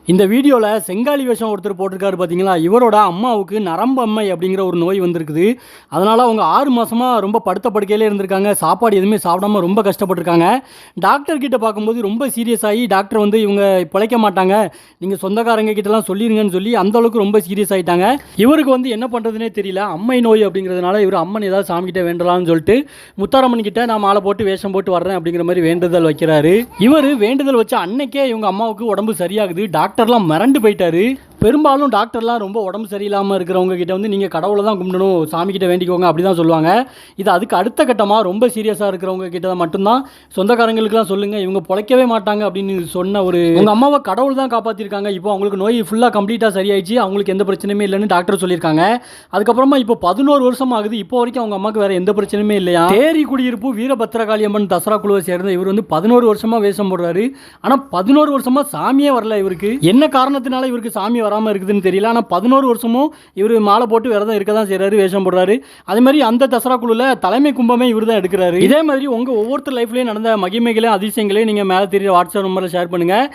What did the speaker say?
இந்த வீடியோவில் செங்காலி விஷம் ஒருத்தர் போட்டிருக்காரு பார்த்தீங்களா, இவரோட அம்மாவுக்கு நரம்பம்மை அப்படிங்கிற ஒரு நோய் வந்திருக்குது. அதனால் அவங்க 6 மாதமாக ரொம்ப படுத்த படுக்கையிலே இருந்திருக்காங்க. சாப்பாடு எதுவுமே சாப்பிடாம ரொம்ப கஷ்டப்பட்டுருக்காங்க. டாக்டர் கிட்ட பார்க்கும்போது ரொம்ப சீரியஸ் ஆகி டாக்டர் வந்து இவங்க பிழைக்க மாட்டாங்க, நீங்கள் சொந்தக்காரங்க கிட்டலாம் சொல்லிருங்கன்னு சொல்லி அந்தளவுக்கு ரொம்ப சீரியஸ் ஆகிட்டாங்க. இவருக்கு வந்து என்ன பண்ணுறதுனே தெரியல. அம்மை நோய் அப்படிங்கிறதுனால இவர் அம்மன் ஏதாவது சாமி கிட்ட வேண்டலாம்னு சொல்லிட்டு முத்தாரம்மன் கிட்ட நான் மாலை போட்டு வேஷம் போட்டு வர்றேன் அப்படிங்கிற மாதிரி வேண்டுதல் வைக்கிறாரு. இவர் வேண்டுதல் வச்ச அன்னைக்கே இவங்க அம்மாவுக்கு உடம்பு சரியாகுது. டாக்டர்லாம் மிரண்டு போயிட்டாரு. பெரும்பாலும் டாக்டர்லாம் ரொம்ப உடம்பு சரியில்லாமல் இருக்கிறவங்க கிட்ட வந்து நீங்கள் கடவுளை தான் கும்பிடணும், சாமி கிட்ட வேண்டிக்கோங்க அப்படி தான் சொல்லுவாங்க. இது அதுக்கு அடுத்த கட்டமாக ரொம்ப சீரியஸாக இருக்கிறவங்க கிட்ட மட்டும்தான் சொந்தக்காரங்களுக்குலாம் சொல்லுங்கள், இவங்க பிழைக்கவே மாட்டாங்க அப்படின்னு சொன்ன ஒரு உங்கள் அம்மாவை கடவுள் தான் காப்பாற்றிருக்காங்க. இப்போ அவங்களுக்கு நோய் ஃபுல்லாக கம்ப்ளீட்டாக சரியாயிடுச்சு, அவங்களுக்கு எந்த பிரச்சனையுமே இல்லைன்னு டாக்டர் சொல்லியிருக்காங்க. அதுக்கப்புறமா இப்போ 11 வருஷம் ஆகுது. இப்போ வரைக்கும் அவங்க அம்மாவுக்கு வேறு எந்த பிரச்சனையுமே இல்லையா. தேரி குடியிருப்பு வீரபத்திரகாளியம்மன் தசரா குழுவை சேர்ந்த இவர் வந்து 11 வருஷமாக வேஷம் போடுறாரு. ஆனால் 11 வருஷமாக சாமியே வரல இவருக்கு. என்ன காரணத்தினால இவருக்கு சாமி வராமல் இருக்குதுன்னு தெரியல. ஆனால் 11 வருஷமும் இவர் மாலை போட்டு விரதம் இருக்க தான் செய்கிறாரு, வேஷம் போடுறாரு. அதே மாதிரி அந்த தசரா குழுவில் தலைமை கும்பமே இவர் தான் எடுக்கிறாரு. இதே மாதிரி உங்கள் ஒவ்வொருத்தர் லைஃப்லேயும் நடந்த மகிமைகளையும் அதிசயங்களையும் நீங்கள் மேலே தெரிய வாட்ஸ்அப் நம்பரில் ஷேர் பண்ணுங்கள்.